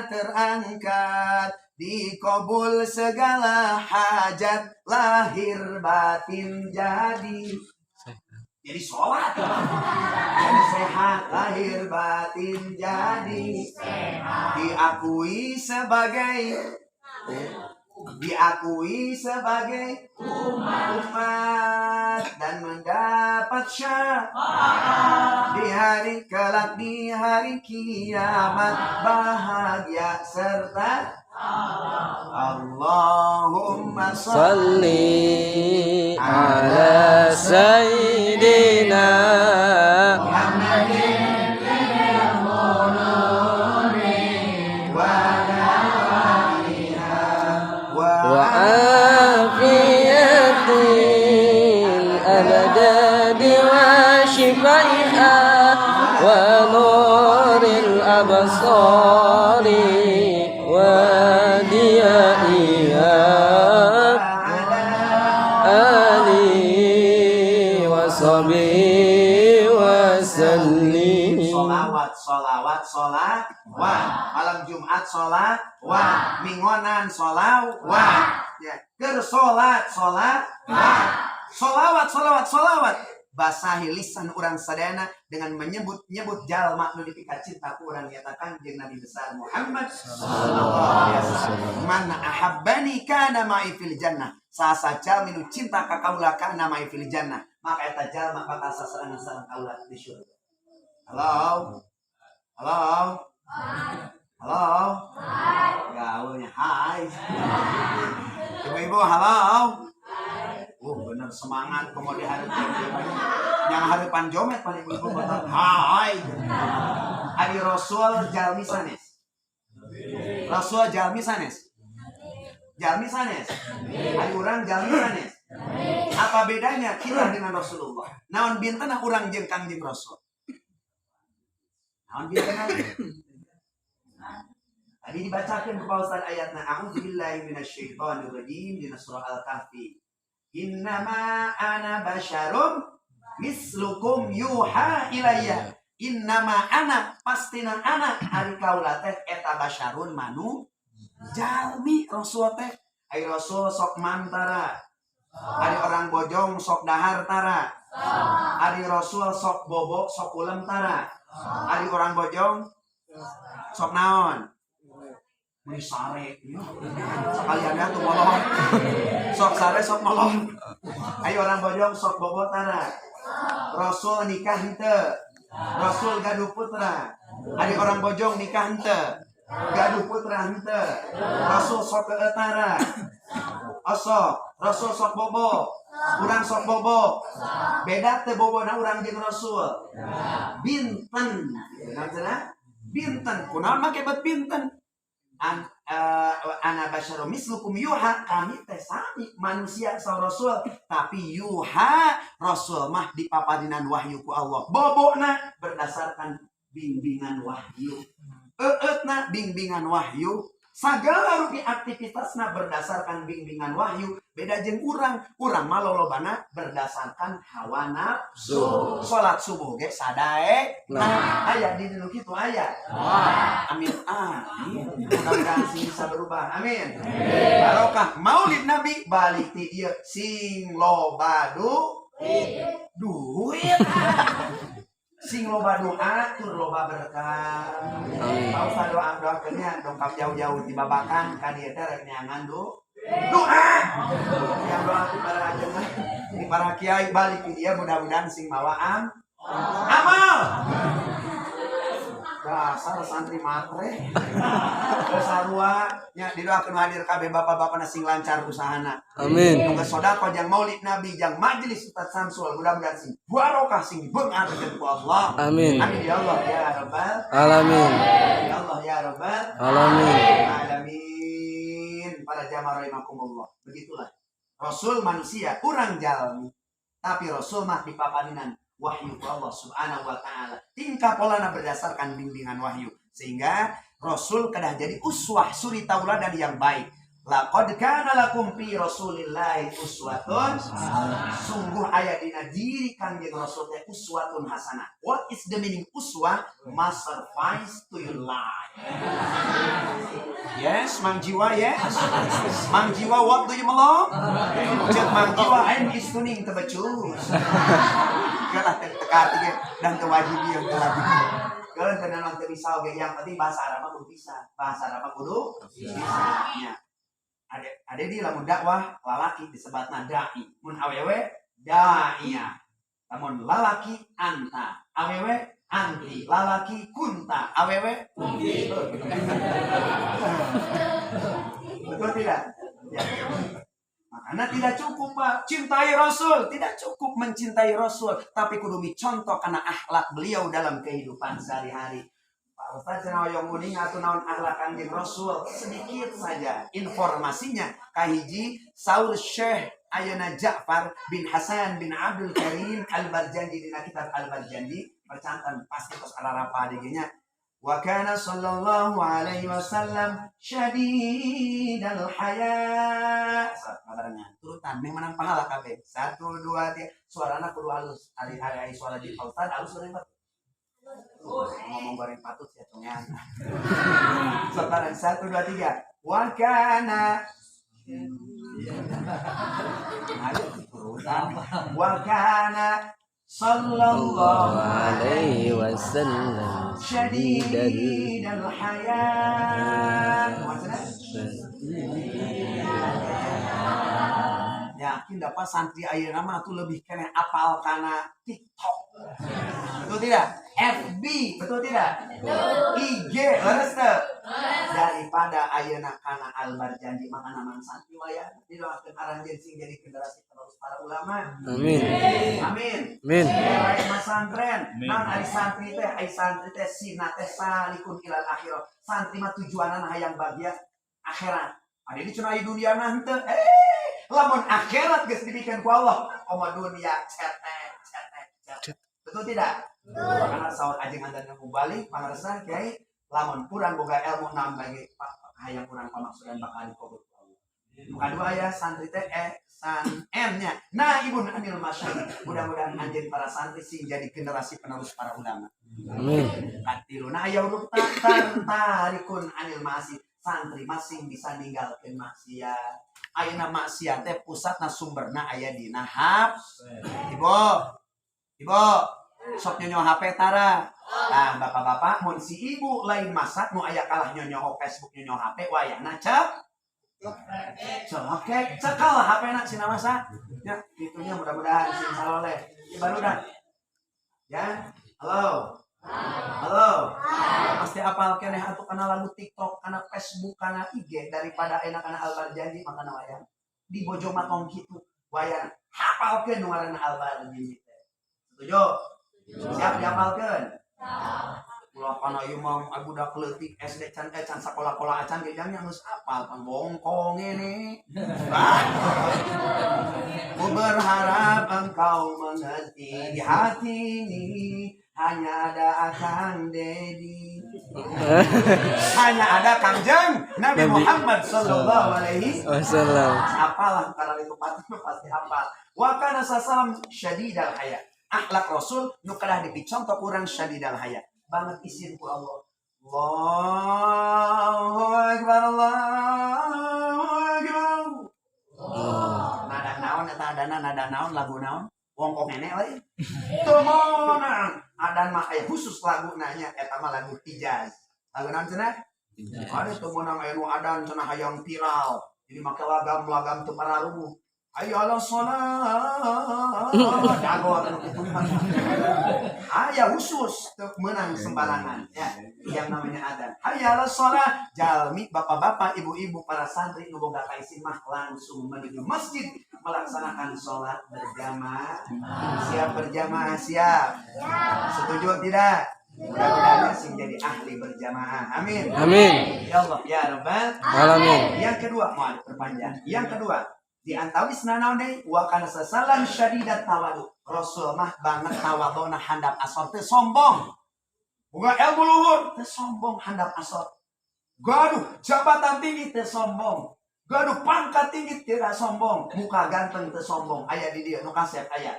terangkat, dikabul segala hajat, lahir batin jadi sholat, jadi sehat, lahir batin jadi diakui sebagai umat dan mendapat syafaat di hari kelak, di hari kiamat, bahagia serta Allahumma sholli ala sayyidina Muhammadin wa afiyatil abadadi wa shifaiha wa nuril absari wa diyaiha ali wa sahbihi wa sallim. Solawat malam Jumat solawat, mingonan solawat, ya keur solawat basahi lisan urang sadayana dengan menyebut jalma nu dipika cinta ku urang nyatakan jeung Nabi besar Muhammad sallallahu alaihi wasallam. Man ahabbani kana ma'i fil jannah. Sasa jalma nu cinta ka kaula kana ma'i fil jannah, maka eta jalma bakal sasaran-sasaran kaula di syurga. Halo. Gaulnya hai. Ibu-ibu halo. Bener semangat kemudian hareupan. Yang hareupan jomet paling ibu-ibu hai. Adi Rasul jalmi sanes. Rasul jalmi sanes. Jalmi sanes. Ari urang jalmi sanes. Apa bedanya kita dengan Rasulullah? Naon bintana urang jeung Kangjeng Rasul? Naon bintana? Tadi dibacakan ke Ustaz ayatna, a'udzubillahi minasyaitonirrajim di surah Al-Kahfi. Innama ana basyarum mislukum yuha ilayya. Innama ana pastina ana ari kaula teh eta basyarun manu jalmi Rasul teh. Ai Rasul sok mantara. Ari orang bojong sok dahar tara. Ari Rasul sok bobo sok ulem tara. Ari orang bojong sok naon? Meni sare. Sekaliannya tuh molor. Sok sare sok molor. Ayo orang bojong sok bobo tara. Rasul nikah henteu. Rasul gaduh putra. Ari orang bojong nikah henteu. Gaduh putra henteu. Rasul sok keutara. Osok. Rasul sok bobo. Urang sok bobo. Beda teu bobona urang jeung Rasul. Binten. Benar binten. Kunaon make bet binten? Ana basyarum mislukum yuha, kami teh sami manusia sa Rasul, tapi yuha Rasul mah dipaparinan wahyu ku Allah. Bobona berdasarkan bimbingan wahyu. Eutna bimbingan wahyu. Sagala rupi aktivitasna berdasarkan bimbingan wahyu. Beda jeung urang mah lolobana berdasarkan hawa nafsu. Salat subuh ge sadae nah aya di dieu kitu aya. Amin amin. Mudah-mudahan sing bisa berubah. Amin. Barokah Maulid Nabi balik ti dieu sing loba duit. Sing loba doa tur loba berkah. Pak Ustaz doa-doakeunnya dongkap jauh-jauh di babakan ka dieu teh rek neangan doa. Yang doa di para ajeuna, di para kiai balik ke dia mudah-mudahan sing mawa amal. Dasar santri matre. Sarua nya didoakeun hadir kabeh bapak-bapana sing lancar usahana. Amin. Muga sedekah jang Maulid Nabi jang majelis Ustaz Samsul mudah-mudahan sing barokah sing dibeungarkeun ku Allah. Amin. Amin ya Allah ya rabbal alamin. Ya Allah ya rabbal alamin. Para jamaah rahimakumullah. Begitulah. Rasul manusia, urang jalmi. Tapi Rasul mah dipaparinan wahyu Allah Subhanahu wa taala. Tingkah polana berdasarkan bimbingan wahyu. Sehingga Rasul kedah jadi uswah suri tauladan yang baik. Laqad kana lakum fi Rasulillahi uswatun. Sungguh aya dina diri Kangjeng Rasul teh uswatun hasanah. What is the meaning uswah? Masterpiece to your life. Yes, Mang Jiwa, yes. Mang Jiwa, what do you belong? Cek Mang Jiwa, I'm is tuning tebecus. Galah teka-teki dan tewajib ieu tewajib. Keun teu naon teu bisa oge, yang penting bahasa Arab mah kudu bisa. Bahasa Arab mah kudu bisa. Nya. Ade di lamun dakwah lalaki disebatna dai. Mun awewe daiyah. Lamun lalaki anta, awewe anti, lalaki kunta, awewe kunti. Betul tidak? Ya. Makanya tidak cukup Pak cintai Rasul, tidak cukup mencintai Rasul, tapi kudu micontoh karena akhlak beliau dalam kehidupan sehari-hari. Pak Ustaz cenah hoyong muning atuh naon akhlak Kangjeng Rasul sedikit saja informasinya kahiji Saur Syekh Ayeuna Ja'far bin Hasan bin Abdul Karim Al-Barjandi dina kitab Al-Barjandi percantan pasti tos ararapa digenya. Wa kana sallallahu alaihi wasallam syadidal haya. Sabarnya turutan meh menang pahala kabeh. 1 2 3 suarana kudu halus. Ari suara di Ustaz halus urang Pak. Ngomong goreng patut ya tongnya. Sabarang 1 2 3. Wa kana ayo turutan. Wa kana sallallahu alaihi wasallam syadidal hayat. Yakin dapat santri ayeuna mah tuh lebih kene apal kana TikTok. Betul tidak? FB, betul tidak? IG, leres teu? daripada ayeuna kana albar janji maka naman santri waya didoakeun aranjeun sing jadi generasi penerus para ulama. Amin. Amin. Amin. Baik masantren, nang ari santri teh sina teh salikun ilal akhirat. Santri mah tujuanna hayang bahagia akhirat. Ade di cenah dunia mah henteu. Lamun akhirat geus dibikin ku Allah, oma dunia cetek. Betul tidak? Karena saur ajeng anda yang balik pangarsan kiai lamun kurang boga ilmu naon bagi hayang kurang pamaksudan bakal dikabul ku Allah. Kedua ya santri teh san nya naibun anil masyayikh. Mudah-mudahan anjeun para santri sing jadi generasi penerus para ulama. Amin. Katiluna aya urut tarikun anil masih santri masing bisa ninggalkeun maksiat. Ayeuna maksiat teh pusatna sumberna aya dina HP. Ibu, sok nyonyo HP tara. Nah, bapak-bapak mun si ibu lain masak nu aya kalah nyonyo Facebook nyonyo HP wayahna cekal HP-na sina masak. Ya, gitunya mudah-mudahan sing saloleh. Baru dah. Ya. Halo. Pasti apal keneh atuh kana lagu TikTok, kana Facebook, kana IG daripada enak kana albar janji makana wayah. Di bojo matong kitu wayah hafalkeun nu ngaranna albar janji. Setuju? Siap dihafalkeun? Ulah kana ieu mah budak leutik SD can sakola-kola acan ge jangnya geus apal pan bongkong ini. Ku berharap engkau mengerti di hati ini hanya ada Akang Dedi. Hanya ada Kangjeng Nabi Muhammad sallallahu alaihi wasallam. Apalah karena itu pasti hafal. Wa kana sasalam syadidal haya. Akhlak Rasul nu kadah dicontoh kurang syadidal haya. Banget isin ku Allah. Allahu akbar. Nada naon lagu naon? Wongkong nenek lain. Temonan. Adan mah aya khusus lagu nanya eta mah lagu Hijaz. Lagu naon cenah? Ada temonan aya nu adan cenah hayang viral. Jadi make lagam teu pararuh. Ayo ala sholat. Jago anu kitu mah. Aya khusus teu meunang sembarangan ya. Yang namanya adan. Hayya ala sholat. Jalmi bapak-bapak, ibu-ibu, para santri nu boga kaisin mah langsung menuju masjid melaksanakan sholat berjamaah. Siap berjamaah siap. Setuju tidak? Mudah-mudahan sing jadi ahli berjamaah. Amin. Amin. Ya Allah ya Rabbal Alamin. Yang kedua, mau perpanjang. Yang kedua, di antawisna naon deui wa kana sasalan syadidat tawadu. Rasul mah banget tawadona handap asor teu sombong. Boga ilmu luhur teu sombong handap asor. Gaduh jabatan tinggi teu sombong. Gaduh pangkat tinggi teu sombong. Muka ganteng teu sombong. Aya di dieu nu kasep aya.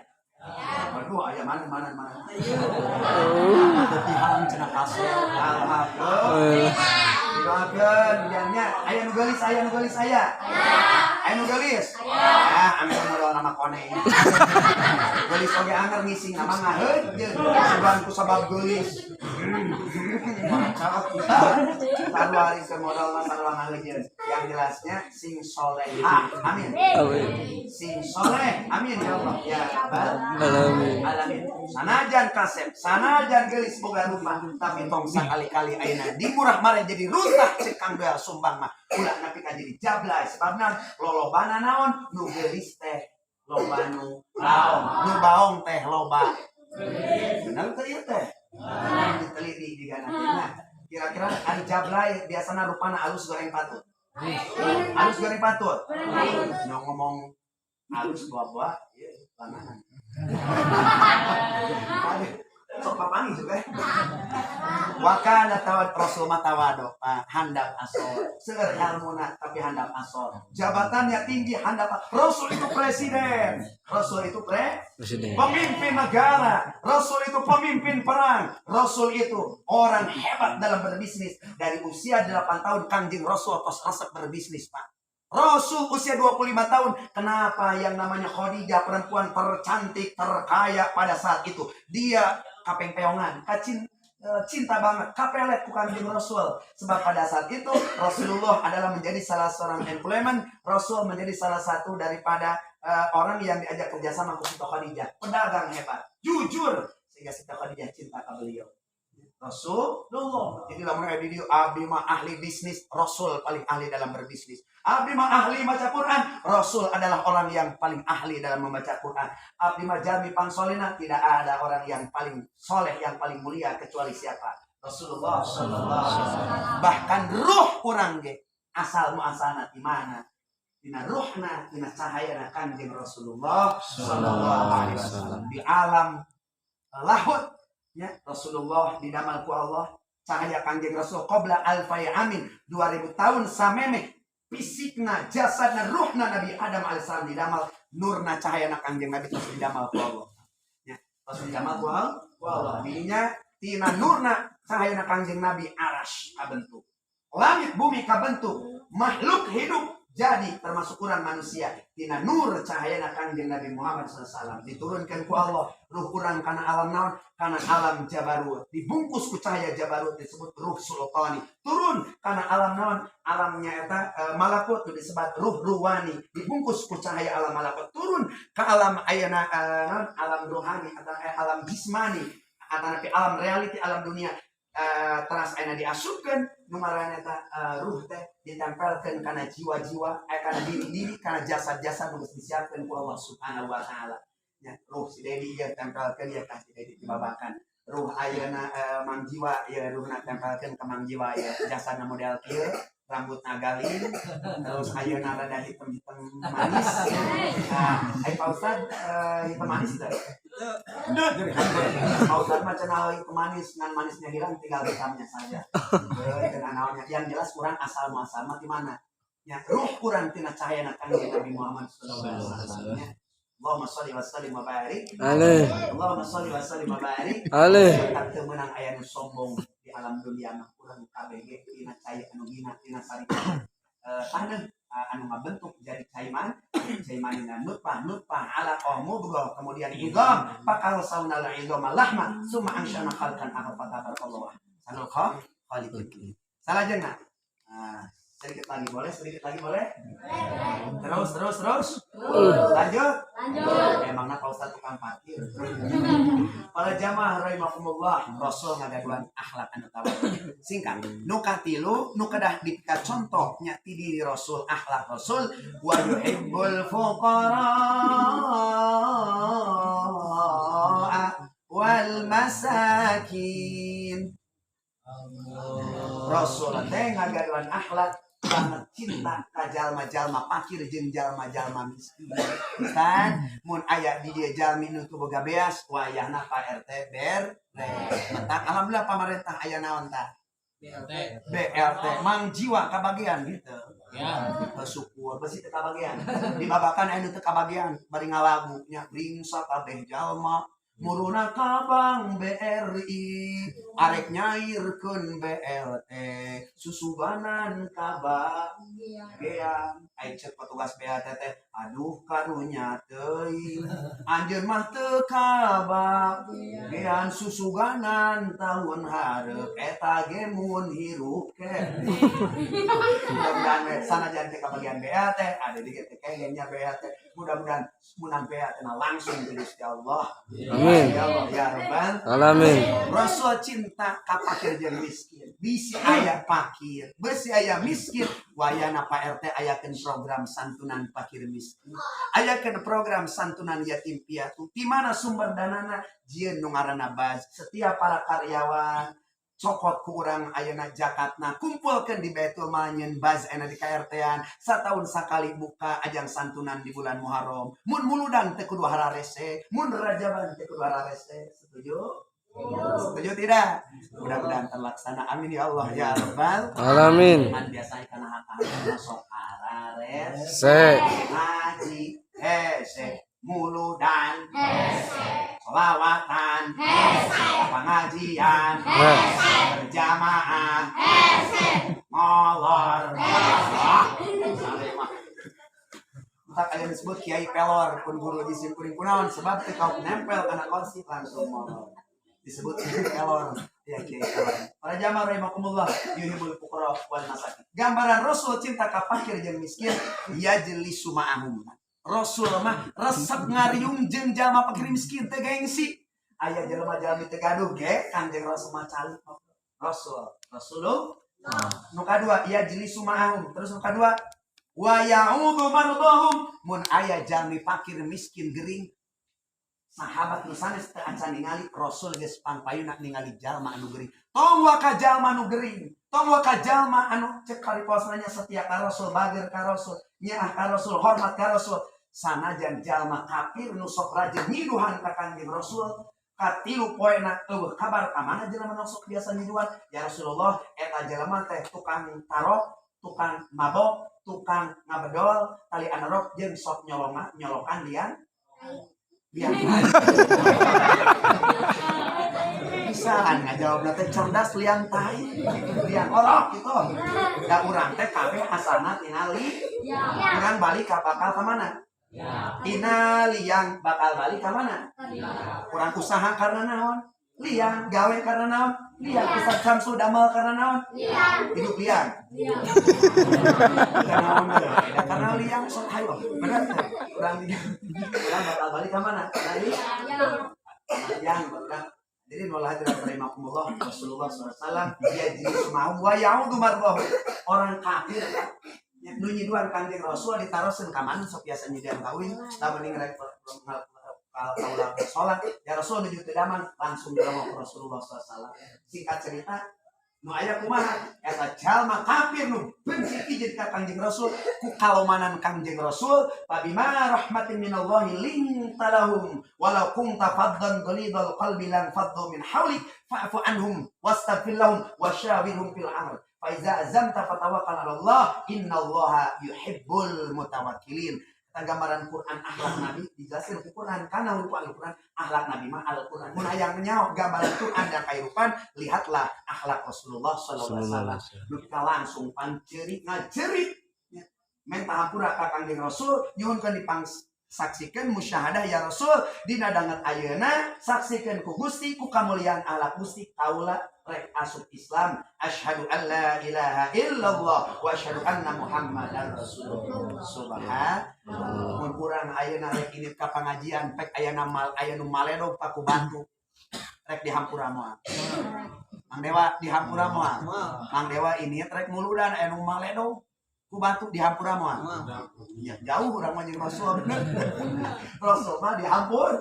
Waduh aya mana. Tetihan cenah kasep. Alhamdulillah. Doakeun biarnya aya nu geulis aya. Aya nu geulis. Ah, amin modal nama kone. Geulis oge anger ngising nama ngaheujeuh. Sugan ku sabab geulis. Taruh hari ke modal masalah ngaheujeuh. Yang jelasnya sing solehah. Amin. Sing soleh. Amin ya Allah. Ya Rabbal Alamin. Sanajan kasep, sanajan geulis boga rumah, tapi tong sakali-kali ayeuna dimurah mare jadi runtah cek Kang Beal sumbang mah. Ulah nepi ka jadi jablay sebabna lolobana naon nu geulis teh loba nu baong, nu baong teh loba. Bener teh ieu teh. Diteliti diganakeunna. Kira-kira ari jablay biasana rupana alus goreng patut. Alus goreng patut. Nyong ngomong alus buah-buah, ieu panganan. Sok papani juga. Wakana tawad Rasul matawado handap asor. Seueur ilmuna tapi handap asor. Jabatannya tinggi handap. Rasul itu presiden. Rasul itu presiden. Pemimpin negara. Rasul itu pemimpin perang. Rasul itu orang hebat dalam berbisnis. Dari usia 8 tahun Kangjeng Rasul tos resep berbisnis, Pak. Rasul usia 25 tahun. Kenapa yang namanya Khadijah perempuan tercantik, terkaya pada saat itu. Dia kapeng-peongan, cinta banget, kapelet ku Kangjeng Rasul. Sebab pada saat itu Rasulullah adalah menjadi salah seorang employment. Rasul menjadi salah satu daripada orang yang diajak kerjasama ke Siti Khadijah. Pedagang hebat, jujur. Sehingga Siti Khadijah cinta ke beliau. Rasulullah. Jadi lamun aya di dieu abdi mah ahli bisnis, Rasul paling ahli dalam berbisnis. Abdi mah ahli baca Quran, Rasul adalah orang yang paling ahli dalam membaca Quran. Abdi mah jami pangsolina, tidak ada orang yang paling soleh, yang paling mulia kecuali siapa? Rasulullah sallallahu alaihi wasallam. Bahkan ruh urang ge asal muasalna di mana? Dina ruhna, dina cahayana Kanjeng Rasulullah sallallahu alaihi wasallam. Di alam lahut ya, Rasulullah didamal ku Allah cahaya Kanjeng Rasul qabla alfai amin 2000 tahun samemeh fisikna jasadna ruhna Nabi Adam alaihissalam didamal nurna cahayana Kanjeng Nabi terus didamal ku Allah ya, terus didamal ku Allah dirinya tina nurna cahayana Kanjeng Nabi arash kabentuk langit bumi kabentuk makhluk hidup jadi termasuk urang manusia tina nur cahayana Kanjeng Nabi Muhammad SAW diturunkan ku Allah ruh urang kana alam naon kana alam jabarut dibungkus ku cahaya jabarut disebut ruh sultani turun kana alam naon alamnya eta malakut disebut ruh ruwani dibungkus ku cahaya alam malakut turun ke alam ayana alam rohani atau alam jismani atau alam reality alam dunia teras aina diasupkeun nu marana eta ruh teh ditempelkeun kana jiwa-jiwa kana diri-diri kana jasad-jasad nu geus disiapkeun ku Allah Subhanahu wa taala nya ruh si Dedi ya tempelkeun ya ka si Dedi dibabakan ruh ayeuna mang jiwa ya ruhna tempelkeun ka mang jiwa ya jasadna model kieu rambutna galin terus ayeuna rada hitam-hitam manis ai Pak Ustad hitam manis teh Pak Ustad mah cenah hitam manis ngan manisnya hilang tinggal hitamnya saja dengan naonnya yang jelas kurang asal muasal mah di mana ya ruh kurang tina cahayana Kanjeng Nabi Muhammad sallallahu alaihi wasallam Allahumma shalli wa sallim wa barik alaihi Allahumma shalli wa sallim wa barik alaihi tak teu meunang aya nu sombong di alam dunia mah urang kabeh ge tina cahaya anu gina tina sarita anu ngabentuk jadi caiman caimanina nutfah alaqah mudghah kemudian idham pakal saunal idham lahma summa anshana khalqan akhar fatabarakallah sanul khaliqin salajengna sedikit lagi boleh terus lanjut emangna Pak Ustaz tukang parkir para jamaah rahimakumullah Rasul ngadaguan akhlak anu tawadhu singkat nu katilu nu kedah dipika contoh nya ti diri Rasul akhlak Rasul wa yuhibbul fuqara wal masakin Rasul teh ngagaduan akhlak banget cinta ka jalma-jalma fakir jeung jalma-jalma miskin kan mun aya di dieu jalmi nu teu boga beas wayahna Pak RT ber tak alhamdulillah pamarentah aya naon tah BLT mang jiwa kabagian gitu ya syukur besi teu kabagian dibabakan anu teu kabagian bari ngalagu nya ringsa kabeh jalma muruna kabang BRI arek nyairkeun BLT susubanan kabagean ai cek petugas BLT teh aduh karunya teuing anjeun mah teu kabagean susuganan tahun hareup eta ge mun hirup ke mudah-mudahan sanajan teh kabagian BLT ada di teh kayaknya BLT mudah-mudahan munang BLT langsung di Gusti Allah amin ya Allah ya Rabbal alamin Rasul cinta ka fakir jeung miskin bisi aya fakir bisi aya miskin wayana Pak RT ayakeun program santunan fakir miskin ayakeun program santunan yatim piatu di mana sumber danana jieun nu ngaranna baz setiap para karyawan cokot ku urang ayeuna zakatna kumpulkeun di Baitul Mal nyeun baz aya di KRT-an satahun sakali buka ajang santunan di bulan Muharram mun muludan teu kudu hararese mun rajaban teu kudu hararese setuju tidak mudah-mudahan terlaksana amin ya Allah ya rabbal alamin man biasa kana hakana sok hararese ngaji hese muludan hese selawatan hese pengajian hese berjamaah hese molor hese tak kalian disebut kiai pelor pun guru izin kuring kunaon sebab teu kau nempel kana kursi langsung molor disebut pelor ya kiai pelor para jamaah rahimakumullah yuhibbul fuqara wal masakin gambaran Rasul cinta ka fakir jeung miskin yajlisu ma'ahum Rasul mah resep ngariung jeung jalma fakir miskin teh gengsi aya jelema-jelema teu gaduh ge Kanjeng Rasul mah calik Rasulullah. Nu kadua ia jelisu ma'ahum. Terus nu kadua wa ya'udzu mardahum mun aya jalmi fakir miskin gering sahabat nu sanes teu acan ningali Rasul geus pangpayuna ningali jalma anu gering. Tong wa ka jalma anu gering. Tong wa ka jalma anu cek kariposnanya setia ka Rasul, bager ka Rasul, nyaah ka Rasul, hormat ka Rasul. Sanajan jalma kafir nu sok rajin nyiduhan ka Kanjeng Rasul. Katilu poena eueuh kabar ka mana jelema nu sok biasa nyiduhan? Ya Rasulullah, eta jelema teh tukang tarok, tukang mabok, tukang ngabedol, tali anerok jeung sok nyolokan lian. Bisaan ngajawabna teh cerdas lian tai. Lian orok gitu. Da urang teh kabeh asana tinali. Urang balik ka bakal ka mana? Inali yang bakal balik ke mana? Kurang usaha karena naon? Liang, gawe karena naon? Liang, Ustaz Samsu damel karena naon? Hidup liang. Karena liang sok hayo. Benar tuh. Kurang bakal balik ke mana? Liang, benar. Jadi malah rahimakumullah Rasulullah SAW dia jenis mau wa ya'udzu mardahum. Orang kafir nu nyiduan Kanjeng Rasul ditaroseun ka mana sok biasa nyiduan kawin lamun ninggalek kaula salat ya Rasul nuju teu daman langsung dilongok Rasulullah sallallahu. Singkat cerita nu aya kumaha eta jalma kafir nu benci ijeun ka Kanjeng Rasul ku kalomanan Kanjeng Rasul fabima rahmatin minallahi lintalahum walau kunta faddan ghalidhal qalbi lan faddu min hawlik fa'fu anhum wastaghfir lahum wasyawirhum fil amr. Faiza azamta fatawakkal 'ala Allah innallaha yuhibbul mutawakkilin. Kita gambaran Quran akhlak Nabi dijelaskan di Quran karena hukum Al-Quran akhlak Nabi mah Al-Quran. Mun aya nyaho gambaran Quran dan kehidupan lihatlah akhlak Rasulullah sallallahu alaihi wasallam. Nu kita langsung panceri ngajeri men tahapura ka Kanjeng Rasul nyuhunkeun dipang saksikan musyahadah ya Rasul dina dangat ayeuna saksikan ku Gusti ku kamuliaan Allah Gusti kaula rek asup Islam asyhadu an la ilaha illallah wa asyhadu anna muhammadar rasulullah. Subhanallah. Mun urang ayeuna rek init ka pangajian pek aya nu maledo paku bantu rek dihampura moal. Mang Dewa dihampura moal. Mang Dewa ini rek nguludan aya nu maledo ku batu dihampura moal. Ya jauh urang mah jeung Rasul. Rasul mah dihampur.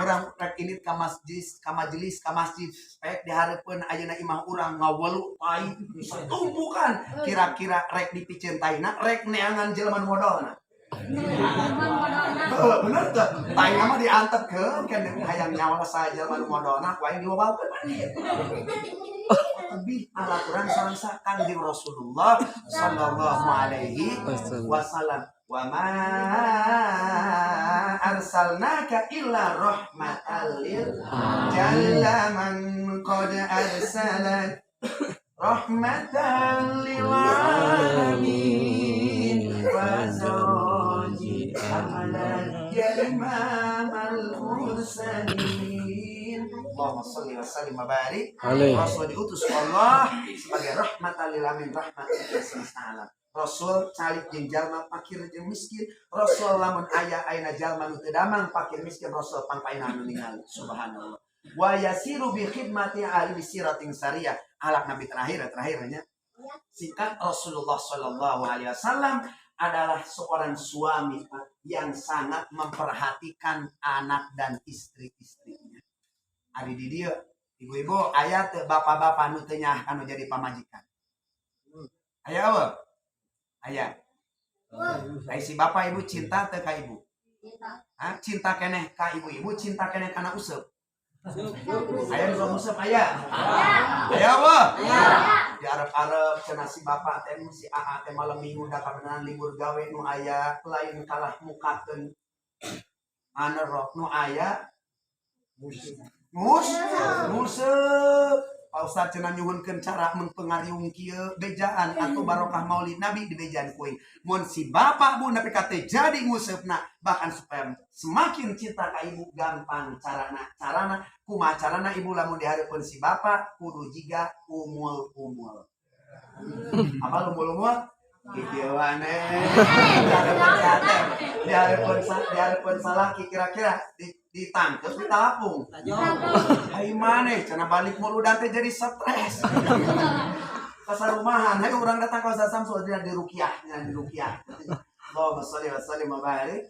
Urang rek init ka majelis ka masjid pek dihareupeun ayeuna imah urang ngawelu tai tumpukan kira-kira rek dipicen taina rek neangan jelema nu modalna. Bener tuh. Taina mah diantepkeun kan hayang nyawa saja jelema nu modalna wae diwawalkeun mah. Lebih ala Quran sareng Kanjeng Rasulullah sallallahu alaihi wasallam wa ma arsalnaka illa rahmatan lil jalla man qad arsalat rahmatan lil alamin wa zawji amalan ya imamal mursalin. Allahumma sholli wa sallim wa barik. Rasul diutus Allah sebagai rahmatan lil alamin, rahmat untuk semesta alam. Rasul calik jeung jalma fakir jeung miskin. Rasul lamun aya ayeuna jalma nu teu damang fakir miskin Rasul pangpaina anu ningali. Subhanallah. Wa yasiru bi khidmati ahli siratin sariyah. Alak Nabi terakhirnya. Singkat Rasulullah sallallahu alaihi wasallam adalah seorang suami yang sangat memperhatikan anak dan istri-istrinya. Ari di dieu ibu-ibu aya teu bapak-bapak nu teu nyah anu jadi pamajikan. Aya eueuh? Aya. Ai si bapak ibu cinta teu ka ibu? Cinta. Hah, cinta keneh ka ibu-ibu, cinta keneh kana useup. Aya nu useup aya? Aya eueuh? Aya. Di arep-arep cenah si bapak teh si AA teh malam minggu da kabeneran libur gawe nu aya lain kalah mukakeun anerok nu aya Museup. Pak Ustaz cenah nyuhunkeun cara mengpengariung kieu bejaan atau barokah maulid Nabi di bejaan kuing. Mun si bapak bu nepi ka teh jadi nguseupna bahkan supaya semakin cinta ka ibu gampang carana kumaha carana ibu lamun dihareupeun si bapak kudu jiga umul. Apa umul? Kieu aneh. Dihareupeun salah kira-kira ditangkep ditalapung. Hai maneh cenah balik muludan teh jadi stres. Kasarumahan, hai urang datang ka Ustaz Samsul di ruqyahnya, di ruqyah. Allahumma shalli wa sallim wa barik.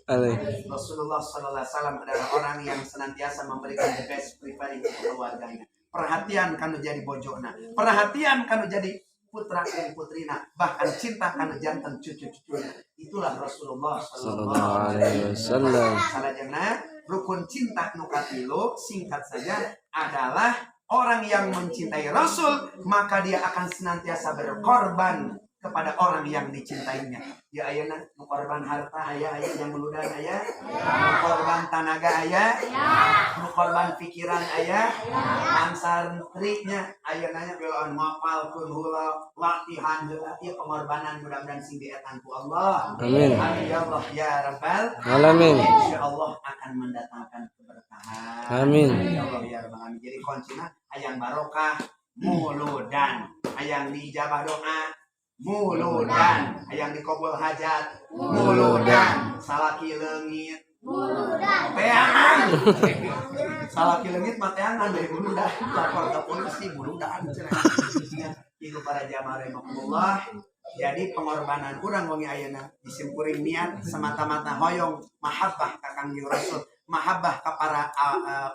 Rasulullah sallallahu alaihi wasallam adalah orang yang senantiasa memberikan the best preparing untuk keluarganya. Perhatian kanu jadi bojona, perhatian kanu jadi putra dan putrina, bahkan cinta kanu jantan cucu-cucunya. Itulah Rasulullah sallallahu alaihi wasallam. Salajengna rukun cinta nu katilu singkat saja adalah orang yang mencintai Rasul, maka dia akan senantiasa berkorban kepada orang yang dicintainya. Ya ayeuna nu korban harta aya yang meludan aya, nu korban tenaga aya, nu korban pikiran aya, mansartrinya aya nanya beloan mapalkeun heula, latihan heula, ieu pengorbanan mudah-mudahan sing dietan ku Allah. Amin. Amin ya Allah ya rabbal alamin. Insyaallah akan mendatangkan keberkahan. Amin. Ya Allah ya rabbal alamin. Jadi kuncina hayang barokah muludan, hayang dijabah doa muludan, hayang dikabul hajat muludan, salaki leungit muludan, teangan salaki leungit mah teangan dari muludan, lapor ke polisi muludan cenah. Itu para jamaah rahimakumullah. Jadi pengorbanan urang wengi ayeuna disimkuring niat semata-mata hoyong mahabbah ka Kangjeng Rasul, mahabbah ka para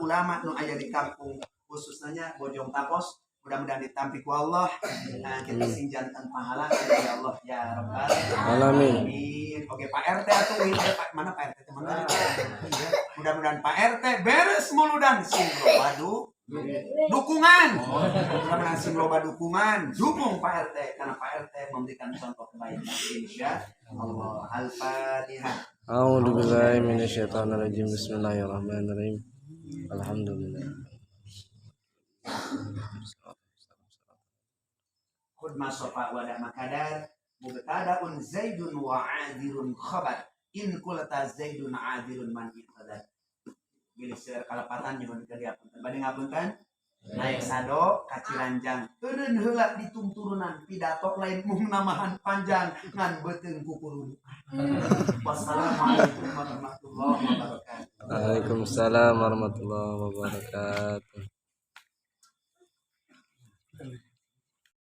ulama nu aya di kampung khususnya Bojong Tapos. Mudah-mudahan ditampi ku Allah. Nah, kita sing jantan pahala ya Allah ya rabbal Alamin. alamin. Oke Pak RT atuh mana Pak RT teman-teman. Mudah-mudahan Pak RT beres muludan sing loba dukungan. Mudah-mudahan sing loba dukungan. Dukung Pak RT karena Pak RT memberikan contoh kebaikan. Insyaallah. Al-Fatihah. A'udzu billahi minasyaitonir rajim. Bismillahirrahmanirrahim. Alhamdulillah. Khud masofa wada makadar mubtadaun zaidun wa adirun khabar in kulata zaidun adirun man iqadar. Bilih seueur kalepatan nyuhun ka dia punten. Bade ngapunten naik sado ka Ciranjang eureun heula ditungturunan pidato lain mung namahan panjang ngan beuteung kukurun. Wassalamualaikum warahmatullahi wabarakatuh. Waalaikumsalam warahmatullahi wabarakatuh.